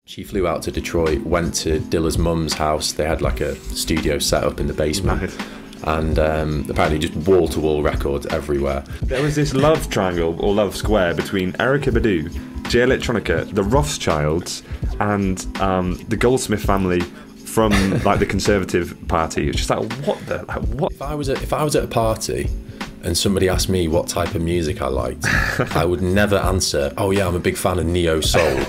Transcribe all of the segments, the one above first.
She flew out to Detroit, went to Dilla's mum's house. They had like a studio set up in the basement. Nice. And apparently just wall-to-wall records everywhere. There was this love triangle, or love square, between Erykah Badu, J Electronica, the Rothschilds, and the Goldsmith family from like the Conservative Party. It's just like, what? If I was at a party and somebody asked me what type of music I liked, I would never answer, oh yeah, I'm a big fan of neo soul.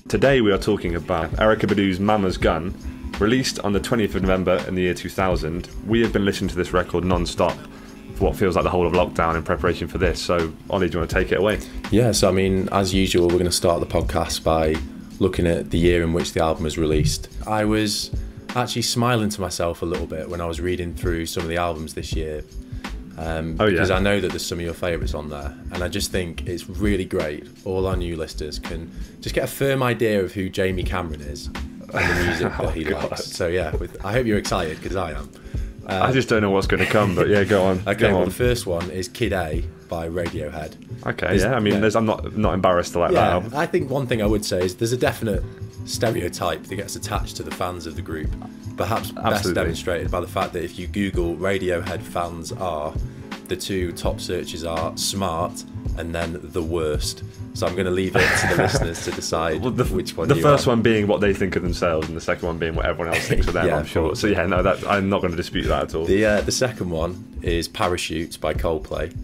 Today we are talking about Erykah Badu's Mama's Gun, released on the 20th of November in the year 2000. We have been listening to this record non-stop for what feels like the whole of lockdown in preparation for this. So, Ollie, do you want to take it away? Yeah, so I mean, as usual, we're going to start the podcast by looking at the year in which the album was released. I was actually smiling to myself a little bit when I was reading through some of the albums this year. Because I know that there's some of your favourites on there, and I just think it's really great. All our new listeners can just get a firm idea of who Jamie Cameron is and the music that he likes. So yeah, I hope you're excited, because I am. I just don't know what's going to come, but yeah, go on. Okay, well, the first one is Kid A by Radiohead. Okay, yeah, I mean, I'm not embarrassed to like that album. I think one thing I would say is there's a definite stereotype that gets attached to the fans of the group. Perhaps best demonstrated by the fact that if you Google Radiohead fans are, the two top searches are smart and then the worst. So I'm going to leave it to the listeners to decide which one. The first one being what they think of themselves, and the second one being what everyone else thinks of them. I'm sure. So yeah, no, I'm not going to dispute that at all. The second one is Parachutes by Coldplay,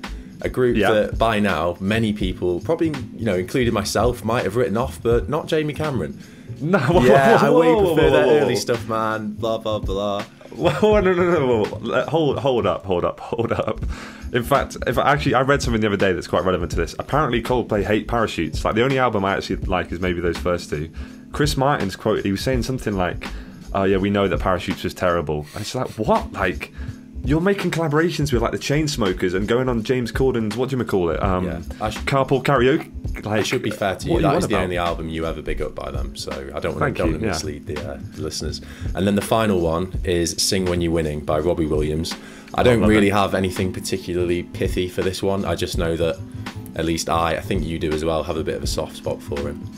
a group that by now many people, probably including myself, might have written off, but not Jamie Cameron. No, I way prefer their early stuff, man. Blah blah blah. No. Hold up. In fact, I read something the other day that's quite relevant to this. Apparently, Coldplay hate Parachutes. Like, the only album I actually like is maybe those first two. Chris Martin's quote, he was saying something like, "Oh yeah, we know that Parachutes was terrible." And it's like, what? Like, you're making collaborations with like the Chainsmokers and going on James Corden's, what do you call it? Carpool Karaoke. Like, it should be fair to you, that is the only album you ever big up by them, so I don't want to mislead the listeners. And then the final one is Sing When You're Winning by Robbie Williams. I don't really have anything particularly pithy for this one. I just know that at least I think you do as well, have a bit of a soft spot for him.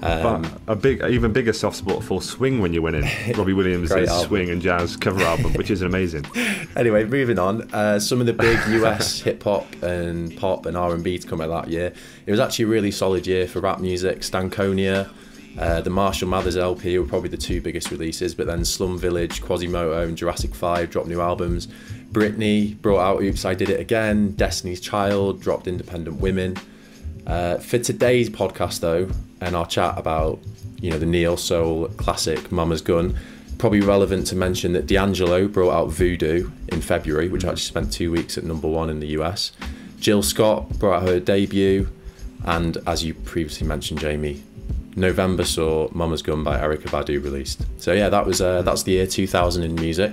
But even bigger soft spot for Swing When You're Winning, Robbie Williams' swing and jazz cover album, which is amazing. Anyway, moving on. Some of the big US hip hop and pop and R&B to come out that year. It was actually a really solid year for rap music. Stankonia, the Marshall Mathers LP were probably the two biggest releases, but then Slum Village, Quasimoto and Jurassic 5 dropped new albums. Britney brought out Oops, I Did It Again. Destiny's Child dropped Independent Women. For today's podcast though, and our chat about the neo soul classic Mama's Gun, probably relevant to mention that D'Angelo brought out Voodoo in February, which actually spent 2 weeks at #1 in the US. Jill Scott brought out her debut, and as you previously mentioned, Jamie, November saw Mama's Gun by Erykah Badu released. So yeah, that's the year 2000 in music.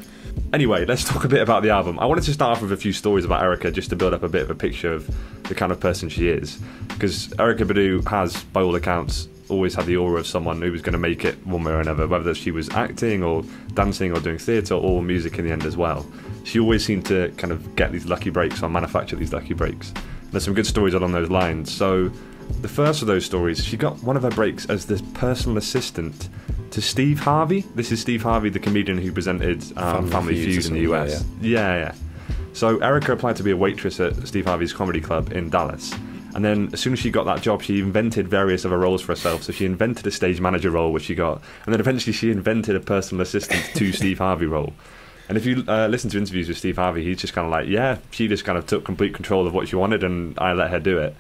Anyway, let's talk a bit about the album. I wanted to start off with a few stories about Erykah, just to build up a bit of a picture of the kind of person she is. Because Erykah Badu has, by all accounts, always had the aura of someone who was going to make it one way or another, whether she was acting or dancing or doing theatre or music in the end as well. She always seemed to kind of get these lucky breaks or manufacture these lucky breaks. There's some good stories along those lines. So the first of those stories, she got one of her breaks as the personal assistant to Steve Harvey. This is Steve Harvey, the comedian who presented Family Feud in the US. Yeah. So Erykah applied to be a waitress at Steve Harvey's comedy club in Dallas. And then as soon as she got that job, she invented various other roles for herself. So she invented a stage manager role, which she got. And then eventually she invented a personal assistant to Steve Harvey role. And if you listen to interviews with Steve Harvey, he's just kind of like, yeah, she just kind of took complete control of what she wanted and I let her do it.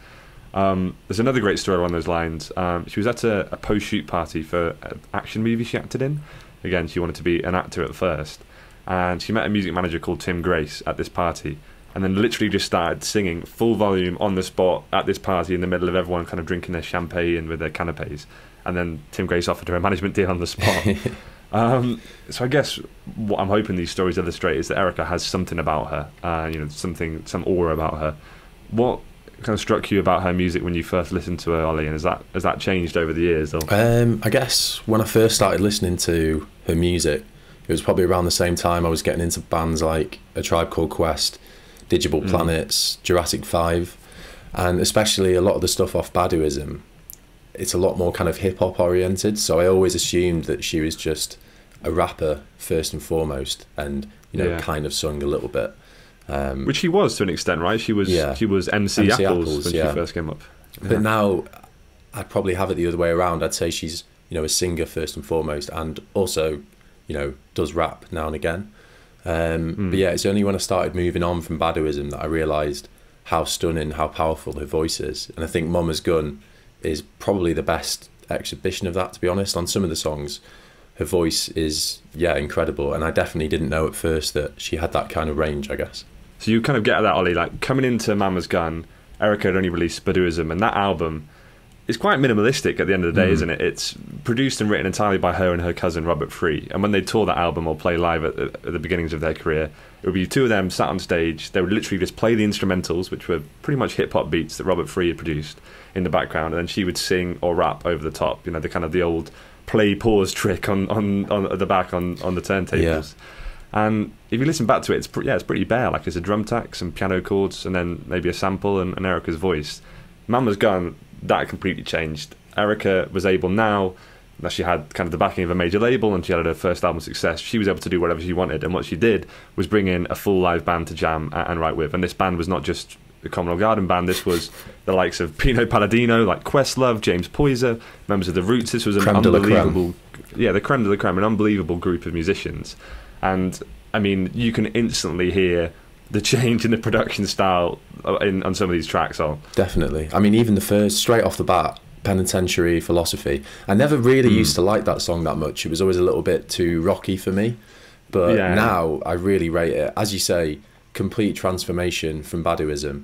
There's another great story along those lines. She was at a post-shoot party for an action movie she acted in. Again, she wanted to be an actor at first. And she met a music manager called Tim Grace at this party. And then literally just started singing full volume on the spot at this party in the middle of everyone kind of drinking their champagne with their canapes. And then Tim Grace offered her a management deal on the spot. So I guess what I'm hoping these stories illustrate is that Erykah has something about her, some aura about her. What kind of struck you about her music when you first listened to her, Ollie? And has that changed over the years? Or? I guess when I first started listening to her music, it was probably around the same time I was getting into bands like A Tribe Called Quest, Digital Planets, Jurassic 5, and especially a lot of the stuff off Baduism. It's a lot more kind of hip-hop oriented, so I always assumed that she was just a rapper first and foremost, and kind of sung a little bit. Which she was to an extent, right? She was MC Apples when she first came up. But now I'd probably have it the other way around. I'd say she's a singer first and foremost, and also does rap now and again. But yeah, it's only when I started moving on from Baduism that I realised how stunning, how powerful her voice is. And I think Mama's Gun is probably the best exhibition of that, to be honest. On some of the songs, her voice is incredible, and I definitely didn't know at first that she had that kind of range, I guess. So you kind of get at that, Ollie, like coming into Mama's Gun, Erykah had only released Baduism, and that album is quite minimalistic at the end of the day, isn't it? It's produced and written entirely by her and her cousin Robert Free, and when they tour that album or play live at the beginnings of their career, it would be two of them sat on stage. They would literally just play the instrumentals, which were pretty much hip-hop beats that Robert Free had produced, in the background, and then she would sing or rap over the top, the old play pause trick on at the back on the turntables. And if you listen back to it, it's pretty bare. Like, it's a drum tack, some piano chords, and then maybe a sample and Erykah's voice. Mama's Gun, that completely changed. Erykah was able, now that she had kind of the backing of a major label and she had her first album success, she was able to do whatever she wanted, and what she did was bring in a full live band to jam and write with. And this band was not just the Communal Garden band. This was the likes of Pino Palladino, like Questlove, James Poyser, members of the Roots. This was an unbelievable, the creme de la creme, an unbelievable group of musicians. And I mean, you can instantly hear the change in the production style on some of these tracks. Definitely. I mean, even the first, straight off the bat, Penitentiary Philosophy, I never really used to like that song that much. It was always a little bit too rocky for me, but now I really rate it. As you say, complete transformation from Baduism.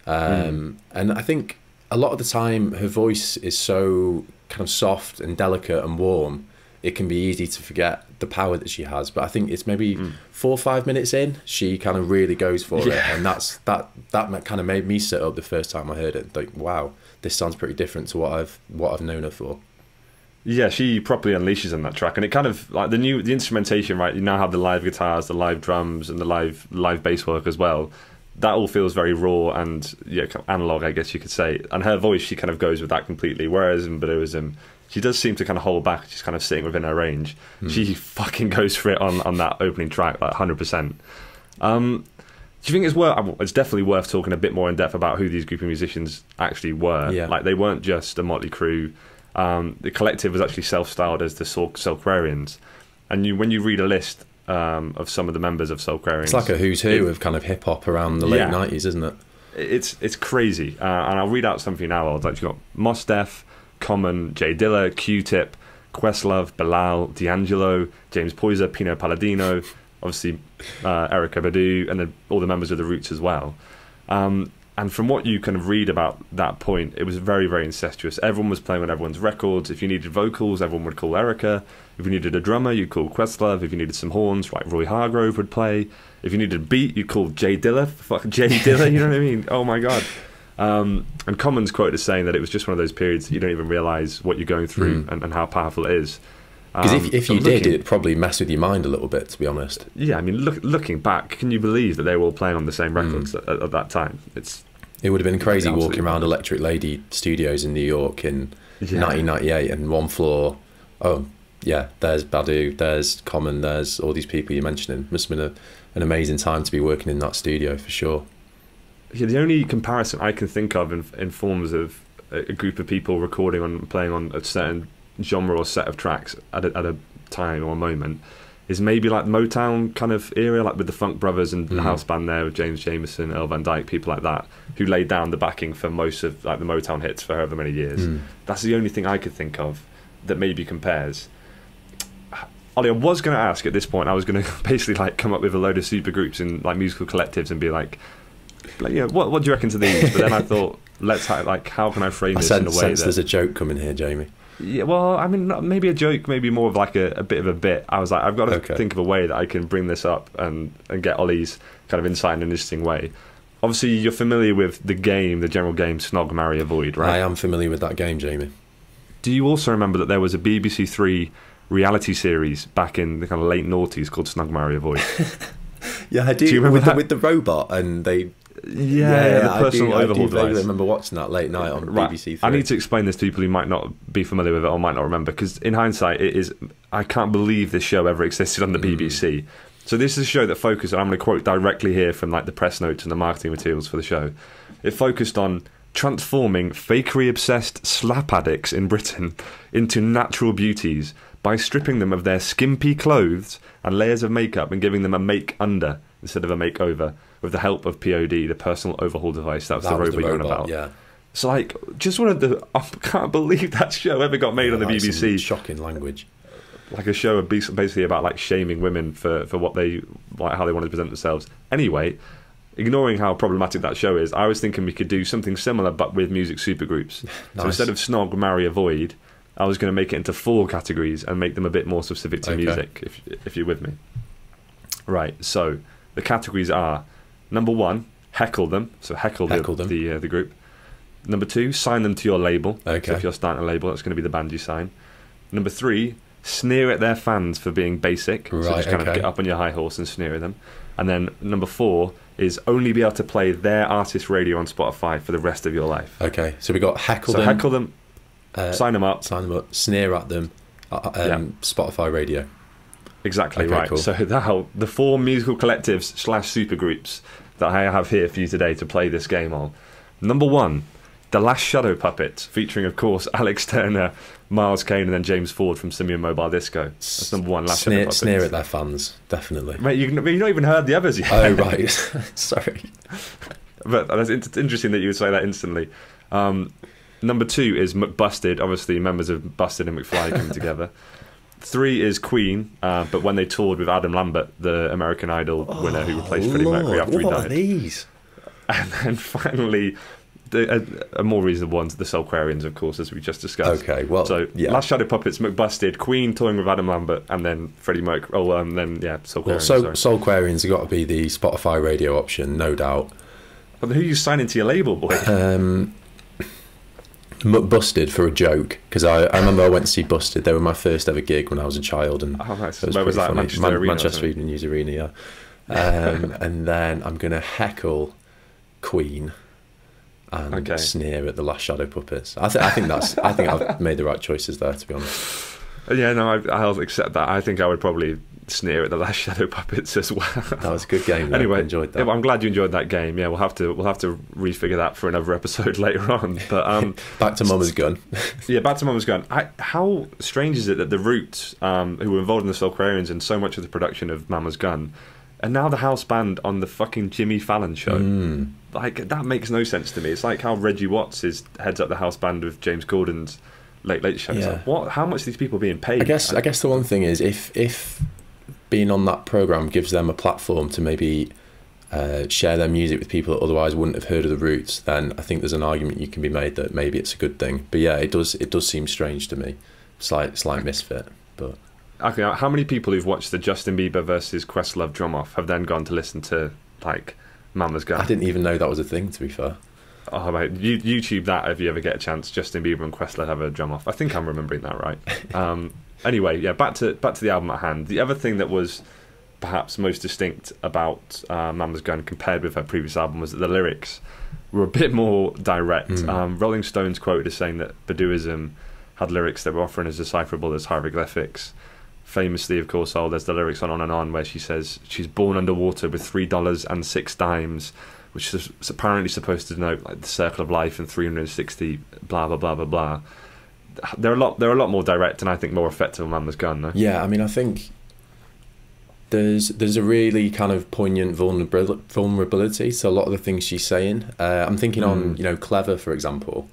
And I think a lot of the time her voice is so kind of soft and delicate and warm, it can be easy to forget the power that she has. But I think it's maybe 4 or 5 minutes in, she kind of really goes for it, and that kind of made me sit up the first time I heard it, like, wow, this sounds pretty different to what I've known her for. Yeah, she properly unleashes on that track, and it kind of like the instrumentation, right? You now have the live guitars, the live drums, and the live bass work as well. That all feels very raw and kind of analog, I guess you could say. And her voice, she kind of goes with that completely. Whereas in Baduism, she does seem to kind of hold back. She's kind of sitting within her range. She fucking goes for it on that opening track, like 100%. Do you think it's definitely worth talking a bit more in depth about who these group of musicians actually were? Yeah. Like, they weren't just a motley crew. The collective was actually self-styled as the Soulquarians. And when you read a list of some of the members of Soulquarians, it's like a who's who of kind of hip-hop around the late 90s, isn't it? It's crazy. And I'll read out some for you now. You've got Mos Def, Common, Jay Dilla, Q-Tip, Questlove, Bilal, D'Angelo, James Poyser, Pino Palladino, obviously Erykah Badu, and then all the members of the Roots as well. And from what you kind of read about that point, it was very, very incestuous. Everyone was playing on everyone's records. If you needed vocals, everyone would call Erykah. If you needed a drummer, you'd call Questlove. If you needed some horns, like Roy Hargrove would play. If you needed a beat, you'd call Jay Dilla. Fuck Jay Dilla, you know what I mean? Oh my God. And Common's quote is saying that it was just one of those periods that you don't even realise what you're going through and how powerful it is. Because if you did, it'd probably mess with your mind a little bit, to be honest. Yeah, I mean, looking back, can you believe that they were all playing on the same records at that time? It would have been crazy walking around Electric Lady Studios in New York in 1998, and one floor, there's Badu, there's Common, there's all these people you're mentioning. Must have been an amazing time to be working in that studio, for sure. Yeah, the only comparison I can think of in forms of a group of people recording on, playing on a certain genre or set of tracks at a time or a moment is maybe like the Motown kind of era, like with the Funk Brothers and the house band there with James Jamerson, Earl Van Dyke, people like that, who laid down the backing for most of like the Motown hits for however many years. That's the only thing I could think of that maybe compares. Ollie, I was going to ask at this point, I was going to basically like come up with a load of super groups and like musical collectives and be like, what do you reckon to these? But then I thought, how can I frame this in a way that... there's a joke coming here, Jamie. Yeah, well, I mean, maybe a joke, maybe more of like a bit of a bit. I was like, I've got to think of a way that I can bring this up and get Ollie's kind of insight in an interesting way. obviously you're familiar with the game, the general game, Snog, Marry, Avoid, right? I am familiar with that game, Jamie. Do you also remember that there was a BBC Three reality series back in the kind of late noughties called Snog, Marry, Avoid? Yeah, I do. Do you remember with the robot and they? Yeah, the personal overhaul I device. remember watching that late night on BBC Three. I need to explain this to people who might not be familiar with it or might not remember, because in hindsight, I can't believe this show ever existed on the BBC. So this is a show that focused, and I'm going to quote directly here from like the press notes and the marketing materials for the show. It focused on transforming fakery-obsessed slap addicts in Britain into natural beauties by stripping them of their skimpy clothes and layers of makeup and giving them a make-under instead of a makeover, with the help of POD, the personal overhaul device. That was the robot you're on about. Yeah. So, like, just one of the... I can't believe that show ever got made on the BBC. Shocking language. Like a show basically about, like, shaming women for what they... like how they want to present themselves. Anyway, ignoring how problematic that show is, I was thinking we could do something similar, but with music supergroups. Nice. So instead of Snog, Marry, Avoid, I was going to make it into 4 categories and make them a bit more specific to music, if you're with me. Right, so the categories are... Number 1, heckle them. So heckle them. The group. Number 2, sign them to your label. Okay. So if you're starting a label, that's going to be the band you sign. Number 3, sneer at their fans for being basic. Right, so just kind of get up on your high horse and sneer at them. And then number 4 is only be able to play their artist radio on Spotify for the rest of your life. Okay, so we got heckle them. So heckle them, sign them up. Sneer at them, Spotify radio. Exactly, okay, right. Cool. So the 4 musical collectives / supergroups that I have here for you today to play this game on. Number 1, The Last Shadow Puppets, featuring, of course, Alex Turner, Miles Kane, and then James Ford from Simian Mobile Disco. That's number 1, Last Shadow Puppets. Sneer at their fans, definitely. Mate, you've not even heard the others yet. Oh, right. Sorry. But it's interesting that you would say that instantly. Number 2 is McBusted, obviously members of Busted and McFly coming together. 3 is Queen, but when they toured with Adam Lambert, the American Idol winner who replaced Freddie Mercury after he died. What are these? And then finally, a more reasonable one, the Soulquarians, of course, as we just discussed. Okay, well, so Last Shadow Puppets, McBusted, Queen touring with Adam Lambert, and then Freddie Mercury. Soulquarians. Well, Soulquarians have got to be the Spotify radio option, no doubt. But who are you signing to your label, boy? Busted for a joke, because I remember I went to see Busted. They were my first ever gig when I was a child, and nice. Where was that? Manchester Evening News Arena, yeah. And then I'm going to heckle Queen and sneer at the Last Shadow Puppets. I think I've made the right choices there, to be honest. Yeah, no, I'll accept that. I think I would probably sneer at the Last Shadow Puppets as well. That was a good game. Anyway, I enjoyed that. I'm glad you enjoyed that game. Yeah, we'll have to refigure that for another episode later on. But back to Mama's Gun. Yeah, back to Mama's Gun. How strange is it that the Roots, who were involved in the Soulquarians and so much of the production of Mama's Gun, are now the house band on the fucking Jimmy Fallon show? Like, that makes no sense to me. It's like how Reggie Watts heads up the house band with James Corden's Late Late Show. Yeah. Like, how much are these people being paid? I guess the one thing is if being on that programme gives them a platform to maybe share their music with people that otherwise wouldn't have heard of the Roots, then I think there's an argument you can be made that maybe it's a good thing. But yeah, it does seem strange to me. Slight misfit. But okay, how many people who've watched the Justin Bieber versus Questlove drum off have then gone to listen to like Mama's Gun? I didn't even know that was a thing, to be fair. Oh, mate, YouTube that if you ever get a chance. Justin Bieber and Questlove have a drum off. I think I'm remembering that right. Anyway, yeah, back to the album at hand. The other thing that was perhaps most distinct about Mama's Gun compared with her previous album was that the lyrics were a bit more direct. Rolling Stone's quoted as saying that Baduism had lyrics that were often as decipherable as hieroglyphics. Famously, of course, there's the lyrics on and On, where she says she's born underwater with $3 and 6 dimes, which is apparently supposed to denote like the circle of life and 360 blah blah blah blah blah. They're a lot more direct and I think more effective on Mama's Gun, no? Yeah, I mean, I think there's a really kind of poignant vulnerability to a lot of the things she's saying. I'm thinking on Clever, for example.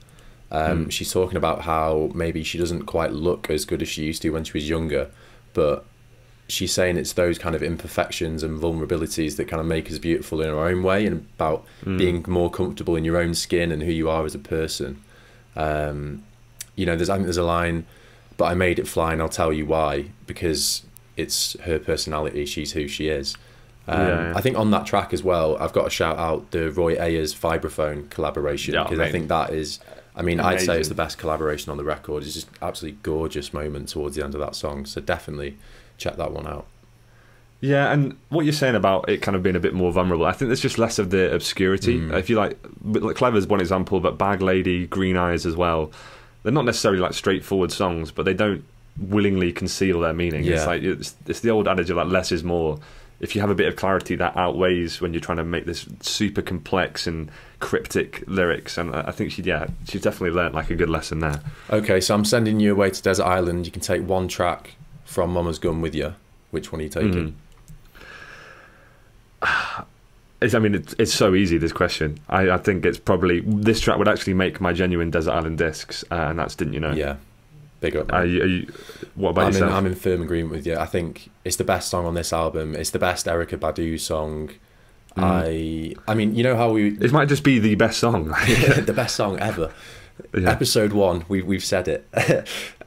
She's talking about how maybe she doesn't quite look as good as she used to when she was younger, but she's saying it's those kind of imperfections and vulnerabilities that kind of make us beautiful in our own way, and about being more comfortable in your own skin and who you are as a person. I think there's a line, but I made it fly and I'll tell you why, because it's her personality, she's who she is. I think on that track as well, I've got to shout out the Roy Ayers vibraphone collaboration, because I think that is, I mean, amazing. I'd say it's the best collaboration on the record. It's just absolutely gorgeous moment towards the end of that song. So definitely check that one out. Yeah, and what you're saying about it kind of being a bit more vulnerable, I think there's just less of the obscurity. If you like, Clever's one example, but Bag Lady, Green Eyes as well, they're not necessarily like straightforward songs, but they don't willingly conceal their meaning. Yeah. It's like it's the old adage of like less is more. If you have a bit of clarity, that outweighs when you're trying to make this super complex and cryptic lyrics. And I think she's definitely learnt like a good lesson there. Okay, so I'm sending you away to Desert Island. You can take one track from Mama's Gun with you. Which one are you taking? It's so easy, this question. I think it's probably, this track would actually make my genuine Desert Island discs, and that's Didn't You Know. Yeah, big up. What about yourself? I'm in firm agreement with you. I think it's the best song on this album. It's the best Erykah Badu song. I mean, you know how it might just be the best song. The best song ever. Yeah. Episode 1, we've said it.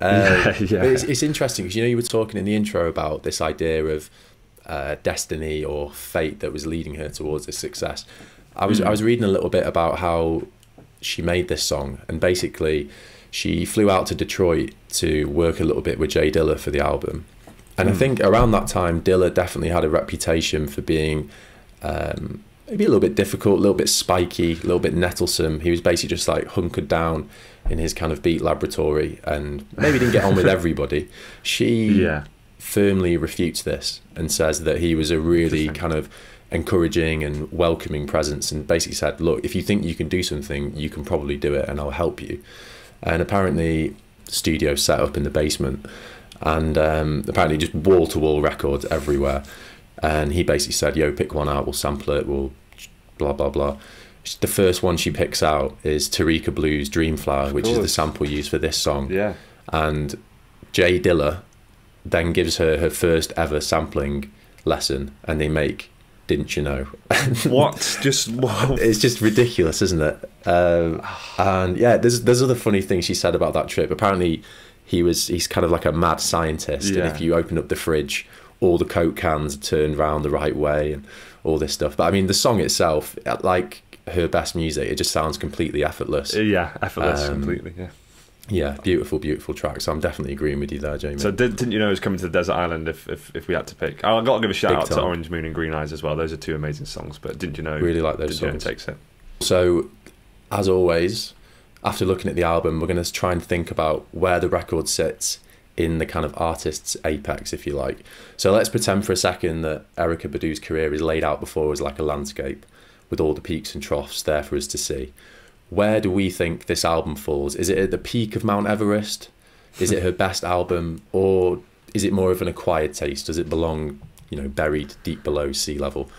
It's interesting because, you know, you were talking in the intro about this idea of destiny or fate that was leading her towards this success. I was reading a little bit about how she made this song, and basically she flew out to Detroit to work a little bit with Jay Dilla for the album. And I think around that time, Dilla definitely had a reputation for being maybe a little bit difficult, a little bit spiky, a little bit nettlesome. He was basically just like hunkered down in his kind of beat laboratory and maybe didn't get on with everybody. She firmly refutes this and says that he was a really kind of encouraging and welcoming presence, and basically said, look, if you think you can do something, you can probably do it and I'll help you. And apparently studio set up in the basement, and apparently just wall-to-wall records everywhere. And he basically said, yo, pick one out, we'll sample it, we'll blah, blah, blah. The first one she picks out is Erykah Badu's Dream Flower, which is the sample used for this song. Yeah. And Jay Dilla then gives her her first ever sampling lesson, and they make Didn't You Know. What? It's just ridiculous, isn't it? And yeah, there's other funny things she said about that trip. Apparently he's kind of like a mad scientist, and if you open up the fridge, all the Coke cans are turned around the right way and all this stuff. But I mean, the song itself, like her best music, it just sounds completely effortless. Yeah, effortless, completely, yeah. Yeah, beautiful, beautiful track. So I'm definitely agreeing with you there, Jamie. So Didn't You Know is coming to the Desert Island if we had to pick. I've got to give a shout out to Orange Moon and Green Eyes as well. Those are two amazing songs, but Didn't You Know, really like those songs. Takes it. So, as always, after looking at the album, we're going to try and think about where the record sits in the kind of artist's apex, if you like. So let's pretend for a second that Erykah Badu's career is laid out before us like a landscape, with all the peaks and troughs there for us to see. Where do we think this album falls? Is it at the peak of Mount Everest? Is it her best album? Or is it more of an acquired taste? Does it belong, you know, buried deep below sea level?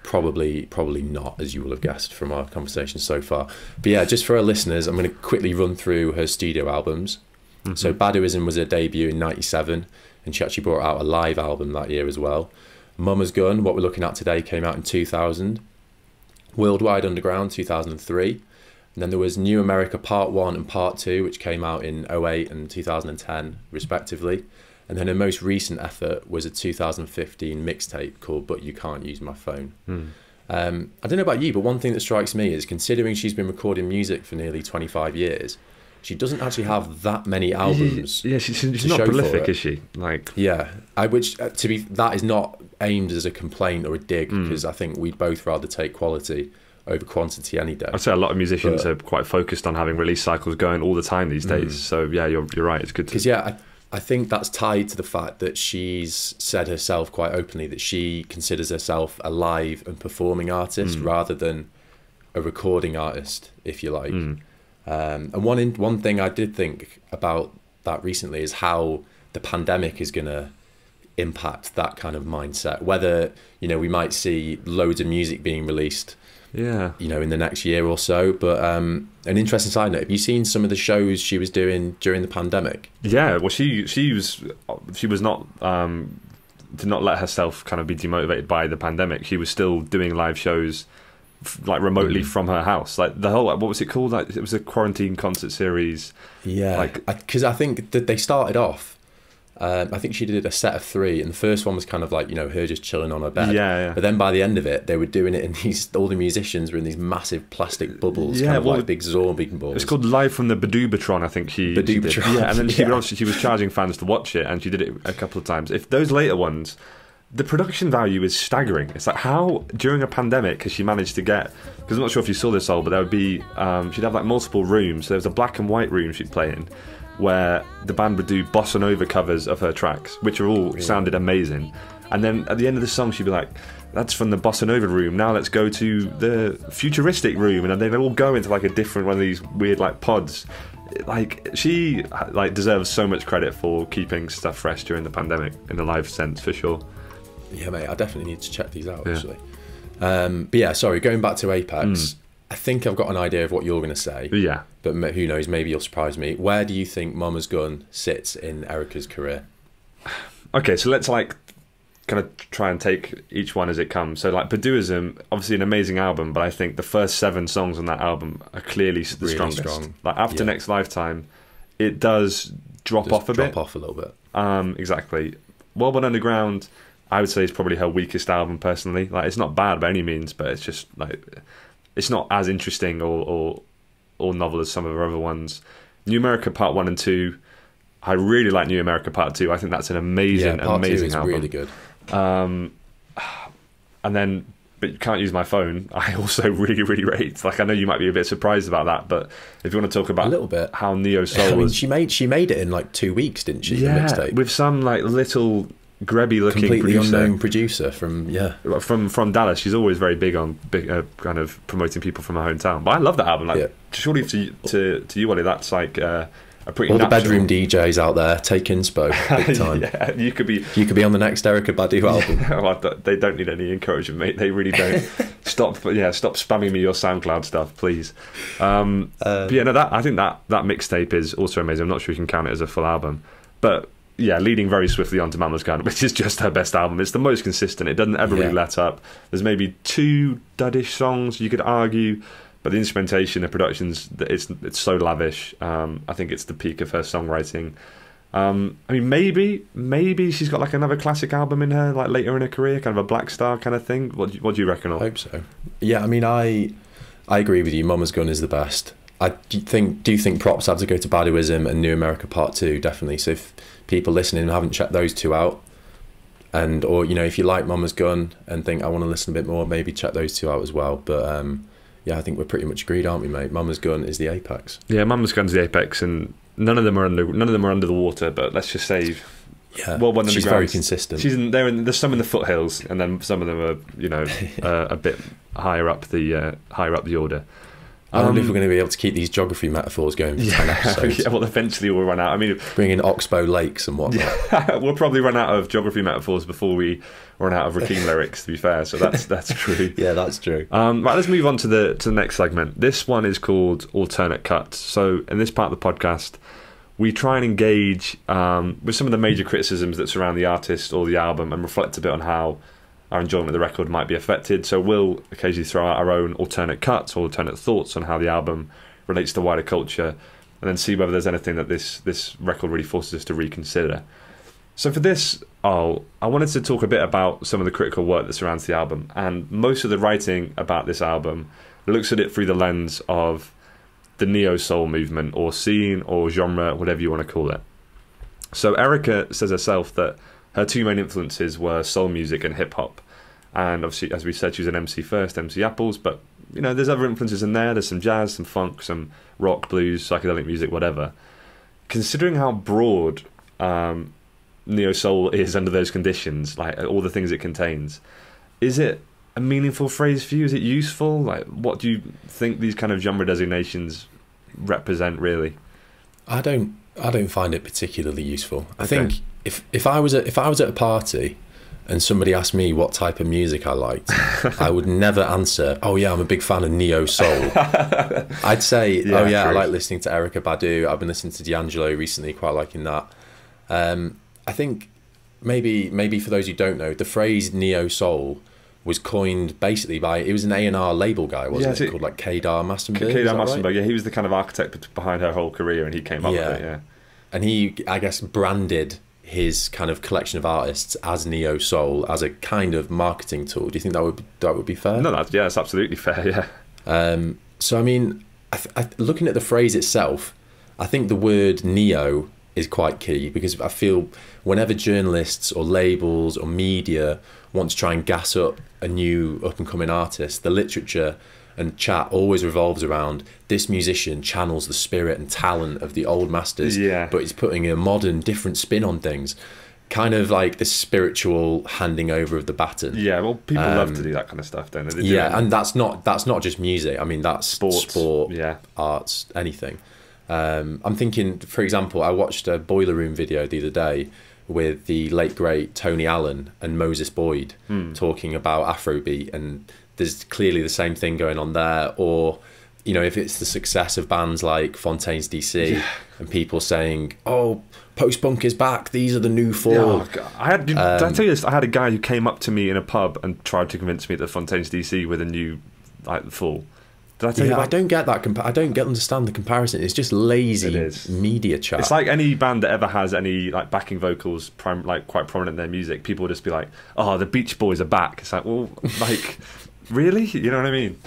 Probably not, as you will have guessed from our conversation so far. But yeah, just for our listeners, I'm going to quickly run through her studio albums. So Baduism was her debut in '97, and she actually brought out a live album that year as well. Mama's Gun, what we're looking at today, came out in 2000. Worldwide Underground, 2003. And then there was New America Part 1 and Part 2, which came out in 2008 and 2010, respectively. And then her most recent effort was a 2015 mixtape called But You Can't Use My Phone. I don't know about you, but one thing that strikes me is, considering she's been recording music for nearly 25 years, she doesn't actually have that many albums. Yeah, she's not prolific, is she? Like, yeah, that is not aimed as a complaint or a dig, because I think we'd both rather take quality over quantity any day. I'd say a lot of musicians are quite focused on having release cycles going all the time these days. So yeah, you're right. It's good to. Because I think that's tied to the fact that she's said herself quite openly that she considers herself a live and performing artist rather than a recording artist, if you like. And one thing I did think about that recently is how the pandemic is going to impact that kind of mindset. Whether, you know, we might see loads of music being released, you know, in the next year or so. But an interesting side note: have you seen some of the shows she was doing during the pandemic? Yeah, well, she was not did not let herself kind of be demotivated by the pandemic. She was still doing live shows, like remotely from her house. Like the whole, what was it called? Like, it was a quarantine concert series. Yeah, like because I think that they started off I think she did a set of 3, and the first one was kind of like, you know, her just chilling on her bed. Yeah. But then by the end of it, they were doing it in these, all the musicians were in these massive plastic bubbles, kind of like big zombie balls. It's called Live from the Badubatron, I think she did. Yeah, and then she was charging fans to watch it, and she did it a couple of times. If those later ones, the production value is staggering. It's like, how during a pandemic has she managed to get, because I'm not sure if you saw this all, but there would be she'd have like multiple rooms. So there was a black and white room she'd play in, where the band would do bossa nova covers of her tracks, which are all sounded amazing. And then at the end of the song, she'd be like, that's from the bossa nova room, now let's go to the futuristic room. And then they'd all go into like a different one of these weird like pods. Like, she like deserves so much credit for keeping stuff fresh during the pandemic in a live sense, for sure. Yeah, mate, I definitely need to check these out, actually. But yeah, sorry, going back to Apex, I think I've got an idea of what you're going to say. Yeah. But who knows, maybe you'll surprise me. Where do you think Mama's Gun sits in Erykah's career? Okay, so let's like kind of try and take each one as it comes. So like Baduism, obviously an amazing album, but I think the first 7 songs on that album are clearly the really strongest. Strong. Like after Next Lifetime, it does drop off a bit. Drop off a little bit. Exactly. Wild But Underground, I would say, is probably her weakest album personally. Like, it's not bad by any means, but it's just like, it's not as interesting or novel as some of her other ones. New America Part 1 and 2, I really like New America Part 2. I think that's an amazing, amazing album. Really good. And then, but you can't use my phone. I also really, really rate. Like, I know you might be a bit surprised about that, but if you want to talk about a little bit how Neo Soul was, she made it in like 2 weeks, didn't she? Yeah, the mixtape, with some like little grubby looking completely unknown producer from Dallas. She's always very big on kind of promoting people from her hometown. But I love that album. Like, surely to you, Ollie, that's like a pretty all natural... the bedroom DJs out there, take inspo big time. Yeah, you could be on the next Erykah Badu album. Well, they don't need any encouragement, mate. They really don't. Stop spamming me your SoundCloud stuff, please. But yeah, no, I think that mixtape is also amazing. I'm not sure you can count it as a full album, but yeah, leading very swiftly onto Mama's Gun, which is just her best album. It's the most consistent. It doesn't ever really let up. There's maybe 2 duddish songs you could argue, but the instrumentation, the productions, it's so lavish. I think it's the peak of her songwriting. I mean, maybe she's got like another classic album in her, like later in her career, kind of a Black Star kind of thing. What do you reckon? I hope so. Yeah, I mean, I agree with you. Mama's Gun is the best. I do think props have to go to Baduism and New America Part 2, definitely. So if people listening haven't checked those 2 out, or you know, if you like Mama's Gun and think I want to listen a bit more, maybe check those 2 out as well. But yeah, I think we're pretty much agreed, aren't we, mate? Mama's Gun is the apex. Yeah, Mama's Gun's the apex, and none of them are under the water. But let's just say, well, she's very consistent. There's some in the foothills, and then some of them are, you know, a bit higher up the order. I don't know if we're going to be able to keep these geography metaphors going for 10 episodes. Yeah, well, eventually we'll run out. I mean, bring in Oxbow Lakes and whatnot. Yeah, we'll probably run out of geography metaphors before we run out of Rakim lyrics, to be fair. So that's true. Yeah, that's true. Right, let's move on to the next segment. This one is called Alternate Cuts. So in this part of the podcast, we try and engage with some of the major criticisms that surround the artist or the album and reflect a bit on how our enjoyment of the record might be affected. So we'll occasionally throw out our own alternate cuts or alternate thoughts on how the album relates to wider culture, and then see whether there's anything that this record really forces us to reconsider. So for this, I wanted to talk a bit about some of the critical work that surrounds the album, and most of the writing about this album looks at it through the lens of the neo-soul movement or scene or genre, whatever you want to call it. So Erykah says herself that her 2 main influences were soul music and hip-hop. And obviously, as we said, she was an MC first, MC Apples, but you know, there's other influences in there. There's some jazz, some funk, some rock, blues, psychedelic music, whatever. Considering how broad neo-soul is under those conditions, like all the things it contains, is it a meaningful phrase for you? Is it useful? Like, what do you think these kind of genre designations represent, really? I don't find it particularly useful. I think if I was at a party and somebody asked me what type of music I liked, I would never answer, oh yeah, I'm a big fan of neo-soul. I'd say, oh yeah, true. I like listening to Erykah Badu. I've been listening to D'Angelo recently, quite liking that. I think maybe for those who don't know, the phrase neo-soul was coined basically by, it was an A&R label guy, wasn't it? Called like Kedar Massenberg. Kedar Massenberg, right? Yeah, he was the kind of architect behind her whole career, and he came up with it, yeah. And he, I guess, branded his kind of collection of artists as neo soul as a kind of marketing tool. Do you think that would be fair? No, that's absolutely fair. Yeah. So I mean, looking at the phrase itself, I think the word neo is quite key, because I feel whenever journalists or labels or media want to try and gas up a new up and coming artist, the literature and chat always revolves around this musician channels the spirit and talent of the old masters, but he's putting a modern, different spin on things, kind of like the spiritual handing over of the baton. Yeah, well, people love to do that kind of stuff, don't they? And that's not just music. I mean, that's sport, arts, anything. I'm thinking, for example, I watched a Boiler Room video the other day with the late great Tony Allen and Moses Boyd talking about Afrobeat, and there's clearly the same thing going on there. Or, you know, if it's the success of bands like Fontaine's DC and people saying, oh, post-punk is back, these are the new four. Oh, did I tell you this? I had a guy who came up to me in a pub and tried to convince me that Fontaine's DC were the new full. Did I tell you about? I don't get that. I don't understand the comparison. It's just lazy media chat. It's like any band that ever has any like backing vocals, quite prominent in their music. People will just be like, "Oh, the Beach Boys are back." It's like, well, like, really? You know what I mean?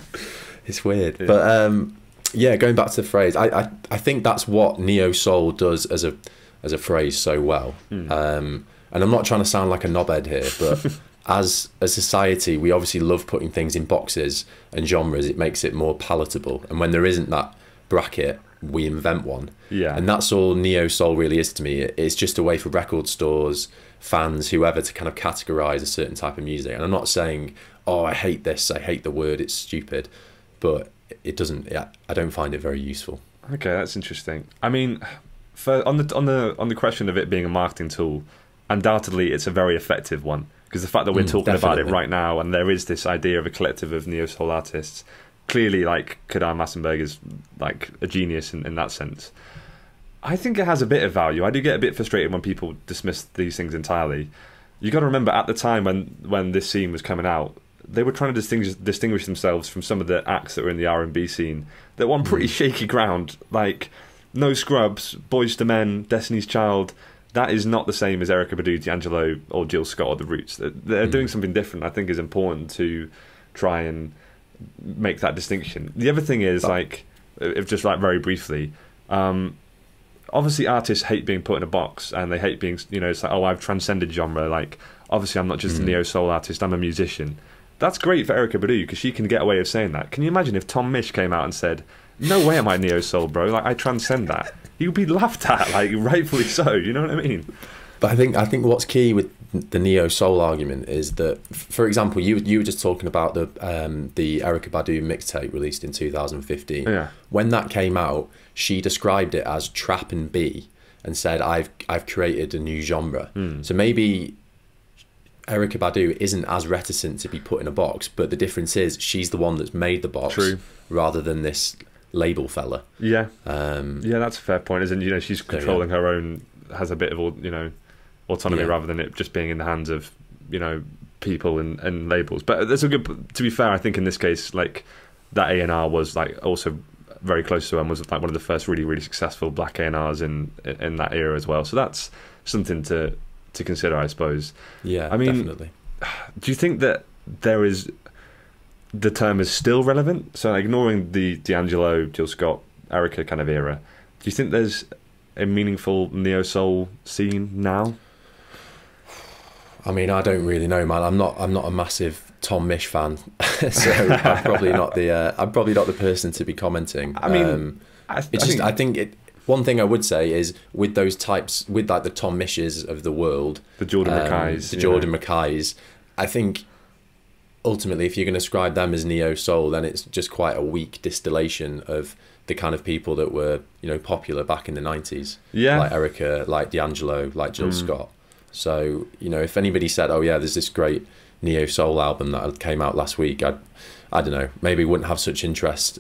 It's weird, but going back to the phrase, I think that's what neo soul does as a phrase so well. And I'm not trying to sound like a knobhead here, but as a society, we obviously love putting things in boxes and genres. It makes it more palatable, and when there isn't that bracket, we invent one. And that's all neo soul really is to me. It's just a way for record stores, fans, whoever, to kind of categorize a certain type of music. And I'm not saying, oh, I hate this, I hate the word, it's stupid, but it doesn't. I don't find it very useful. Okay, that's interesting. I mean, on the question of it being a marketing tool, undoubtedly it's a very effective one, because the fact that we're talking about it right now, and there is this idea of a collective of neo soul artists, clearly, like, Kadar Massenberg is like a genius in that sense. I think it has a bit of value. I do get a bit frustrated when people dismiss these things entirely. You got to remember, at the time when this scene was coming out, they were trying to distinguish themselves from some of the acts that were in the R&B scene that were on pretty shaky ground, like No Scrubs, Boyz II Men, Destiny's Child. That is not the same as Erykah Badu, D'Angelo, or Jill Scott, or The Roots. They're doing something different. I think is important to try and make that distinction. The other thing is, like, if just like very briefly, obviously artists hate being put in a box, and they hate being, you know, it's like, oh, I've transcended genre. Like, obviously I'm not just a neo soul artist, I'm a musician. That's great for Erykah Badu, because she can get away with saying that. Can you imagine if Tom Misch came out and said, no way am I neo soul, bro, like, I transcend that? He would be laughed at, like, rightfully so. You know what I mean? But I think what's key with the neo soul argument is that, for example, you were just talking about the Erykah Badu mixtape released in 2015. Yeah. When that came out, she described it as trap and B, and said, I've created a new genre. So maybe Erykah Badu isn't as reticent to be put in a box, but the difference is she's the one that's made the box, rather than this label fella. Yeah, that's a fair point. Isn't, you know, she's controlling her own, has a bit of, you know, autonomy, rather than it just being in the hands of, you know, people and labels. But that's a good. To be fair, I think in this case, like, that A&R was like also very close to her, and was like one of the first really successful black A&Rs in that era as well. So that's something to consider, I suppose. Yeah, I mean, definitely. Do you think that the term is still relevant? So, ignoring the D'Angelo, Jill Scott, Erykah kind of era, do you think there's a meaningful neo soul scene now? I mean, I don't really know, man. I'm not a massive Tom Misch fan, so I'm probably not the person to be commenting. I mean, I think one thing I would say is, with those types, with like the Tom Misches of the world, the Jordan Mackays, I think ultimately, if you're going to describe them as neo soul, then it's just quite a weak distillation of the kind of people that were, you know, popular back in the 90s. Yeah, like Erykah, like D'Angelo, like Jill Scott. So, you know, if anybody said, oh yeah, there's this great neo soul album that came out last week, I don't know, maybe wouldn't have such interest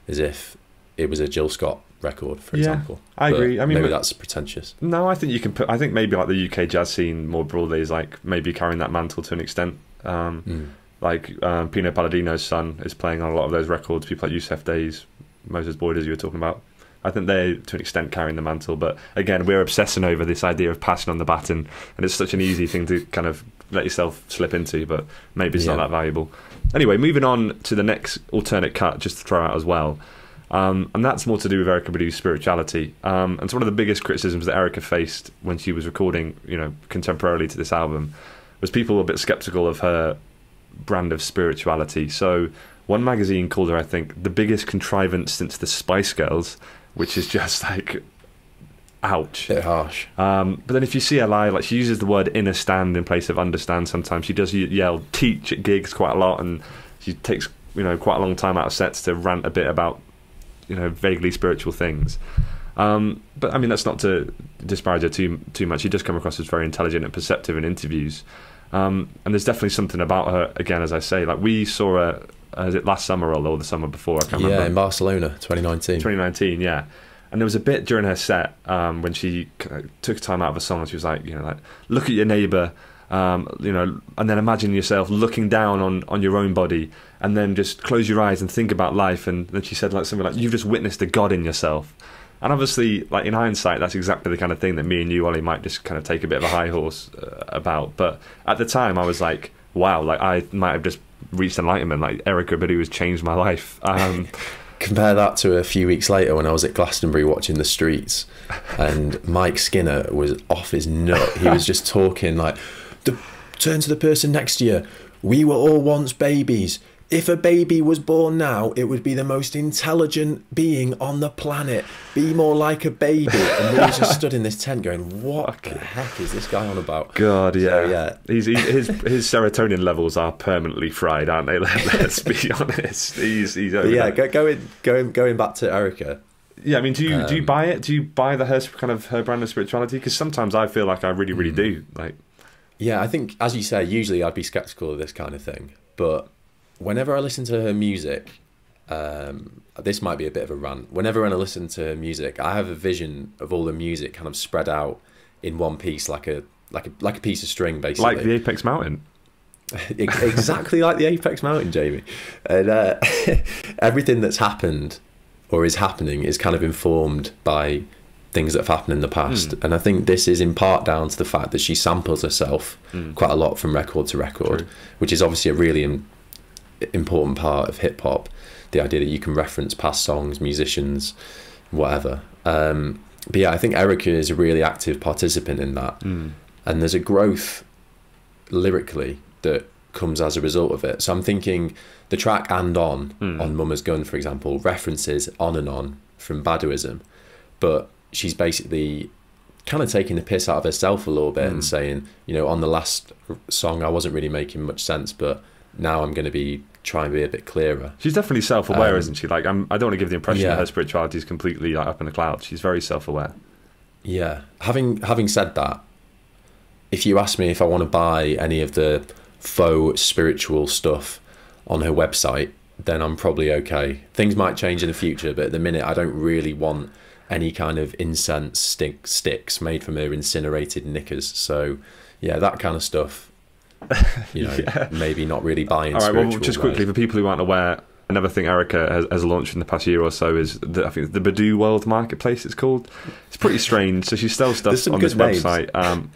as if it was a Jill Scott record, for example. I agree. I mean, maybe that's pretentious. No, I think you can put. I think maybe like the UK jazz scene more broadly is like maybe carrying that mantle to an extent. Like Pino Palladino's son is playing on a lot of those records. People like Yusef Days, Moses Boyd, as you were talking about. I think they're, to an extent, carrying the mantle. But again, we're obsessing over this idea of passing on the baton, and it's such an easy thing to kind of let yourself slip into, but maybe it's not that valuable. Anyway, moving on to the next alternate cut, just to throw out as well. And that's more to do with Erykah Badu's spirituality. And it's one of the biggest criticisms that Erykah faced when she was recording, you know, contemporarily to this album, was people were a bit skeptical of her brand of spirituality. So one magazine called her, I think, the biggest contrivance since the Spice Girls, which is just like, ouch. Bit harsh. But then if you see her live, like, she uses the word understand in place of understand sometimes. She does yell teach at gigs quite a lot, and she takes, you know, quite a long time out of sets to rant a bit about, you know, vaguely spiritual things. But I mean, that's not to disparage her too much. She does come across as very intelligent and perceptive in interviews. And there's definitely something about her, again, as I say, like, we saw her, is it last summer or the summer before? I can't remember. Yeah, in Barcelona, 2019. 2019, yeah. And there was a bit during her set when she took time out of a song, and she was like, you know, like, look at your neighbour, you know, and then imagine yourself looking down on your own body, and then just close your eyes and think about life. And then she said like something like, you've just witnessed a God in yourself. And obviously, like, in hindsight, that's exactly the kind of thing that me and you, Ollie, might just kind of take a bit of a high horse about. But at the time, I was like, wow, like, I might have just reached enlightenment. Like, Erykah Badu has changed my life. Compare that to a few weeks later when I was at Glastonbury watching The Streets, and Mike Skinner was off his nut. He was just talking like, turn to the person next to you. We were all once babies. If a baby was born now, it would be the most intelligent being on the planet. Be more like a baby. And we just stood in this tent going, what the heck is this guy on about? God, yeah. So, yeah. His serotonin levels are permanently fried, aren't they? Let's be honest. He's over yeah, there. going back to Erykah. Yeah, I mean, do you buy it? Do you buy her brand of spirituality? Because sometimes I feel like I really do. Like, yeah, I think, as you say, usually I'd be skeptical of this kind of thing, but whenever I listen to her music, this might be a bit of a rant. Whenever I listen to her music, I have a vision of all the music kind of spread out in one piece, like a piece of string, basically. Like the Apex Mountain. Exactly like the Apex Mountain, Jamie. And everything that's happened or is happening is kind of informed by things that have happened in the past. And I think this is in part down to the fact that she samples herself quite a lot from record to record. True. Which is obviously a really important part of hip hop, the idea that you can reference past songs, musicians, whatever. But yeah, I think Erykah is a really active participant in that, and there's a growth lyrically that comes as a result of it. So I'm thinking the track "And On" on Mama's Gun, for example, references "On and On" from Baduism, but she's basically kind of taking the piss out of herself a little bit and saying, you know, on the last song I wasn't really making much sense, but now I'm going to be trying to be a bit clearer. She's definitely self-aware, isn't she? Like, I don't want to give the impression that her spirituality is completely like up in the clouds. She's very self-aware. Yeah. Having said that, if you ask me if I want to buy any of the faux spiritual stuff on her website, then I'm probably okay. Things might change in the future, but at the minute I don't really want any kind of incense sticks made from her incinerated knickers. So yeah, that kind of stuff, you know, maybe not really buying. All right, well, just quickly, for people who aren't aware, another thing Erykah has launched in the past year or so is I think the Badu World Marketplace, it's called. It's pretty strange. So she sells stuff on this website.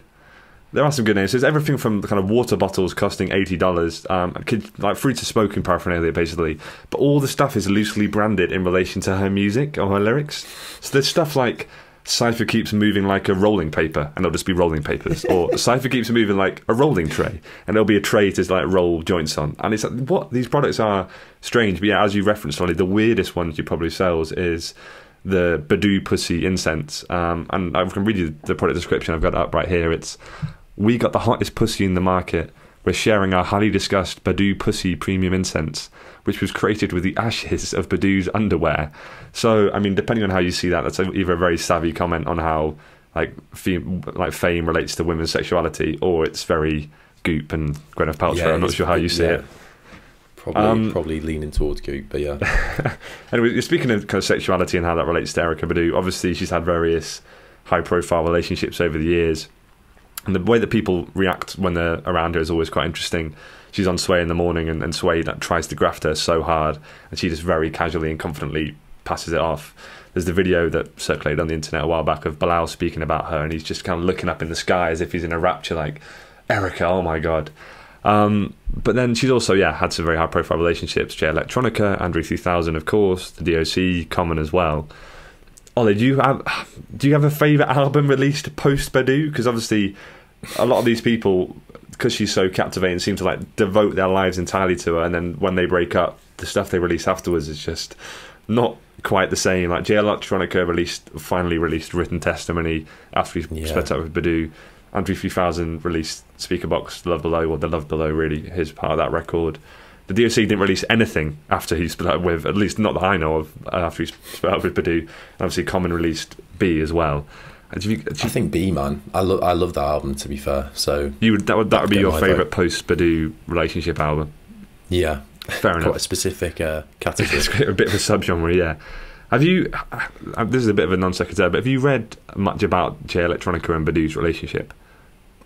There are some good names. There's everything from kind of water bottles costing $80, like through to smoking paraphernalia, basically. But all the stuff is loosely branded in relation to her music or her lyrics. So there's stuff like Cypher keeps moving like a rolling paper, and it'll just be rolling papers. Or Cypher keeps moving like a rolling tray, and there'll be a tray to like roll joints on. And it's like, what? These products are strange. But yeah, as you referenced, Ollie, the weirdest one she probably sells is the Badu Pussy incense. And I can read you the product description. I've got it up right here. It's: "We got the hottest pussy in the market. We're sharing our highly discussed Badu Pussy premium incense, which was created with the ashes of Badu's underwear." So, I mean, depending on how you see that, that's either a very savvy comment on how fame relates to women's sexuality, or it's very Goop and Gwyneth Paltrow. Yeah, I'm not sure how you see it. Probably leaning towards Goop, but yeah. Anyway, you're speaking of kind of sexuality and how that relates to Erykah Badu. Obviously, she's had various high-profile relationships over the years. And the way that people react when they're around her is always quite interesting. She's on Sway in the morning, and Sway tries to graft her so hard, and she just very casually and confidently passes it off. there's the video that circulated on the internet a while back of Bilal speaking about her, and he's just kind of looking up in the sky as if he's in a rapture, like, Erykah, oh my god. But then she's also had some very high profile relationships. Jay Electronica, Andrew 3000, of course, the DOC, Common as well. Ollie, do you have a favourite album released post Badu? Because obviously a lot of these people, because she's so captivating, seem to like devote their lives entirely to her, and then when they break up, the stuff they release afterwards is just not quite the same. Like Jay Electronica finally released Written Testimony after he split up with Badu. Andrew 3000 released Speakerbox, The Love Below, or The Love Below, really, his part of that record. The DOC didn't release anything after he split up with, at least not that I know of, after he split up with Badu. And obviously Common released B as well. I think B, man. I love that album, to be fair. So that would be your favourite post Badu relationship album? Yeah. Fair enough. Quite a specific category. It's a bit of a subgenre, yeah. Have you, this is a bit of a non sequitur, but have you read much about Jay Electronica and Badu's relationship?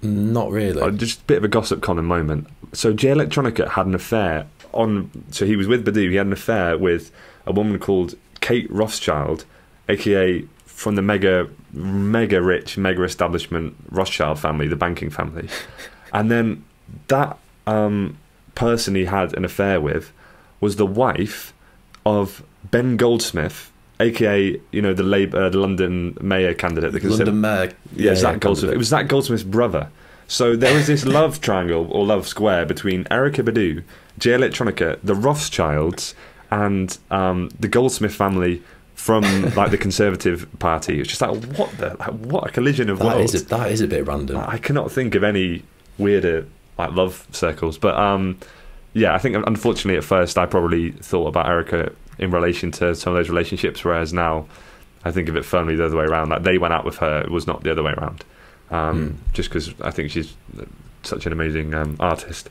Not really. Just a bit of a gossip column moment. So Jay Electronica had an affair so he was with Badu, he had an affair with a woman called Kate Rothschild, aka from the mega rich, mega establishment Rothschild family, the banking family. And then that person he had an affair with was the wife of Ben Goldsmith, aka the London mayor candidate, the London mayor, Zach Goldsmith. It was Zach Goldsmith's brother. So there was this love triangle or love square between Erykah Badu, Jay Electronica, the Rothschilds, and the Goldsmith family from like the Conservative Party. It's just like what a collision of worlds. That is a bit random. I cannot think of any weirder like love circles, but I think unfortunately at first I probably thought about Erykah in relation to some of those relationships, whereas now I think of it firmly the other way around. Like they went out with her, it was not the other way around. Just because I think she's such an amazing artist.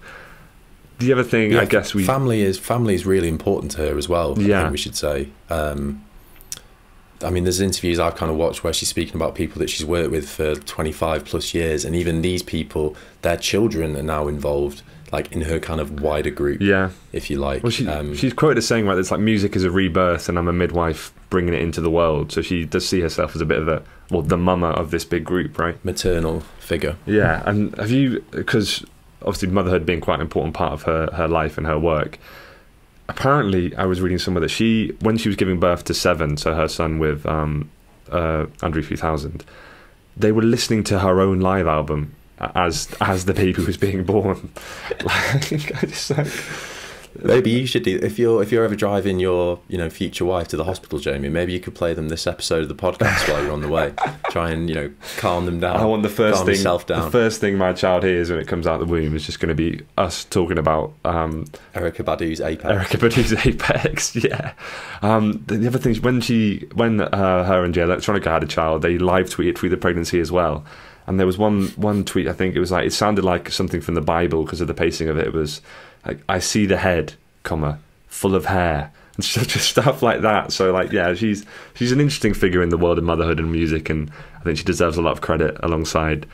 The other thing, I guess, family is really important to her as well. Yeah, I think we should say. I mean, there's interviews I've kind of watched where she's speaking about people that she's worked with for 25 plus years, and even these people, their children are now involved, like in her kind of wider group. Yeah, if you like. Well, she's quoted as saying, right, it's like music is a rebirth, and I'm a midwife bringing it into the world. So she does see herself as a bit of the mama of this big group, right? Maternal figure. Yeah, and have you, because obviously motherhood being quite an important part of her life and her work. Apparently, I was reading somewhere that when she was giving birth to Seven, so her son with Andrew 3000, they were listening to her own live album as the baby was being born. Maybe you should do, if you're ever driving your future wife to the hospital, Jamie, maybe you could play them this episode of the podcast while you're on the way. Try and calm them down. I want the first thing my child hears when it comes out of the womb is just going to be us talking about Erykah Badu's Apex. Erykah Badu's Apex, yeah. The other thing is when her and Jay Electronica had a child, they live tweeted through the pregnancy as well. And there was one tweet, I think it was like, it sounded like something from the Bible because of the pacing of it. It was like, I see the head, full of hair, and just stuff like that. So like, yeah, she's an interesting figure in the world of motherhood and music, and I think she deserves a lot of credit alongside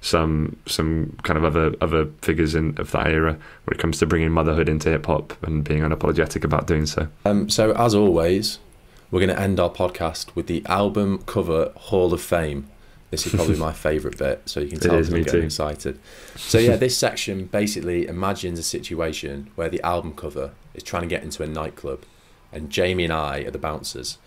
some kind of other figures of that era when it comes to bringing motherhood into hip hop and being unapologetic about doing so. So as always, we're going to end our podcast with the album cover Hall of Fame. This is probably my favourite bit, so you can tell I'm getting excited. So yeah, this section basically imagines a situation where the album cover is trying to get into a nightclub, and Jamie and I are the bouncers.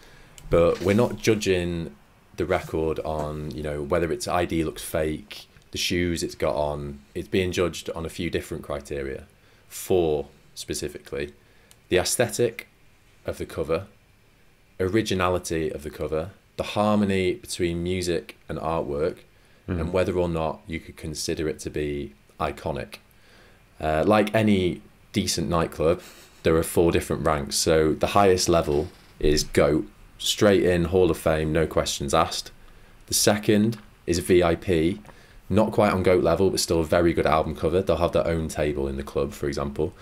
But we're not judging the record on, whether its ID looks fake, the shoes it's got on. It's being judged on a few different criteria. 4 specifically: the aesthetic of the cover, originality of the cover, the harmony between music and artwork, and whether or not you could consider it to be iconic. Like any decent nightclub, there are 4 different ranks. So the highest level is GOAT, straight in Hall of Fame, no questions asked. The second is VIP, not quite on GOAT level, but still a very good album cover. They'll have their own table in the club, for example.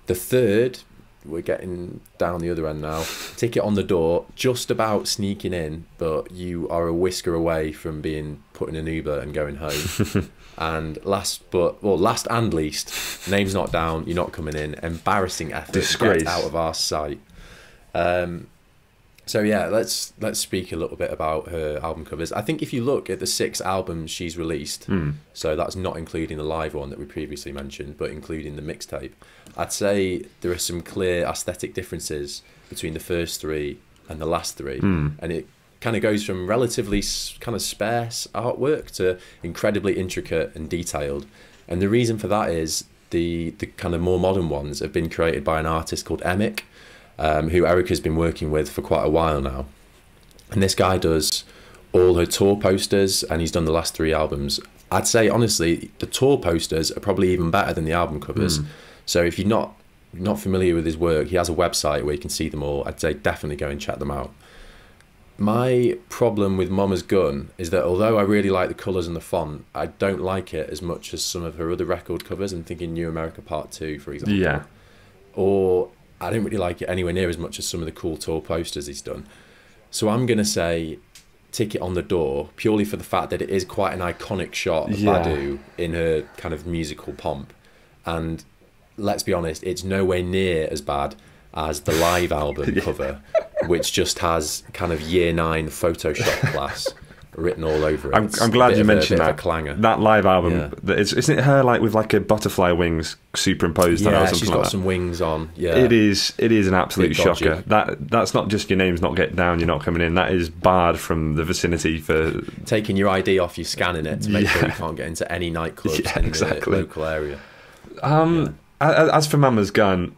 The third, we're getting down the other end now, ticket on the door, just about sneaking in, but you are a whisker away from being put in an Uber and going home. And last and least, name's not down, you're not coming in, embarrassing effort, disgrace, get out of our sight. So yeah, let's speak a little bit about her album covers. I think if you look at the 6 albums she's released, so that's not including the live one that we previously mentioned, but including the mixtape, I'd say there are some clear aesthetic differences between the first 3 and the last 3, and it kind of goes from relatively kind of sparse artwork to incredibly intricate and detailed. And the reason for that is the kind of more modern ones have been created by an artist called Emic, who Erykah's been working with for quite a while now. And this guy does all her tour posters, and he's done the last 3 albums. I'd say, honestly, the tour posters are probably even better than the album covers. So if you're not familiar with his work, he has a website where you can see them all. I'd say definitely go and check them out. My problem with Mama's Gun is that although I really like the colours and the font, I don't like it as much as some of her other record covers. I'm thinking New America Part 2, for example. Yeah. Or I don't really like it anywhere near as much as some of the cool tour posters he's done. So I'm going to say Ticket on the Door, purely for the fact that it is quite an iconic shot of Badu in her kind of musical pomp. And let's be honest, it's nowhere near as bad as the live album cover, which just has kind of year 9 Photoshop class written all over it. I'm glad you mentioned that. Clanger. That live album, isn't it her like with like a butterfly wings superimposed on it or something she's got some wings on. Yeah, it is an absolute shocker. That's not just your name's not getting down, you're not coming in. That is barred from the vicinity for taking your ID off you, scanning it to make sure you can't get into any nightclubs in the local area. As for Mama's Gun,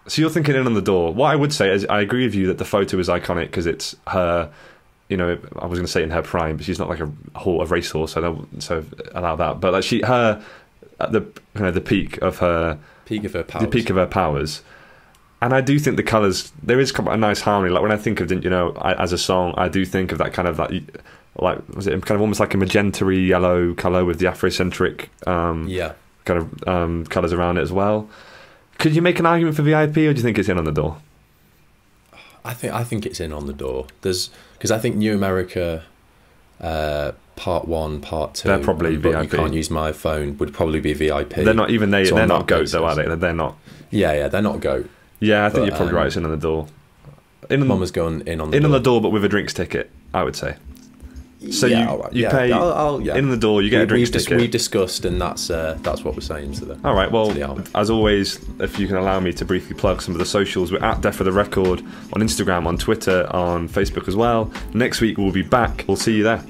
so you're thinking In on the Door. What I would say is I agree with you that the photo is iconic because it's her, you know, I was going to say in her prime, but she's not like a racehorse, so allow that. But like her at the peak of her powers. The peak of her powers. And I do think the colours, there is a nice harmony. Like when I think of, you know, as a song, I do think of that kind of like was it kind of almost like a magenta-y yellow colour with the Afrocentric kind of colours around it as well. Could you make an argument for VIP, or do you think it's In on the Door? I think it's In on the Door. Because I think New America Part 1, Part 2. They're probably VIP. You Can't Use My Phone would probably be VIP. They're not even they. So they're not GOAT though, are they? They're not. Yeah, they're not GOAT. Yeah, I think you're probably right. It's In on the Door. Mama's Gun, In on the Door. In on the Door, but with a drinks ticket, I would say. So you pay In on the Door, you get a drinks ticket. We've discussed, and that's what we're saying to them. All right, well, as always, if you can allow me to briefly plug some of the socials, we're at Death for the Record on Instagram, on Twitter, on Facebook as well. Next week we'll be back. We'll see you there.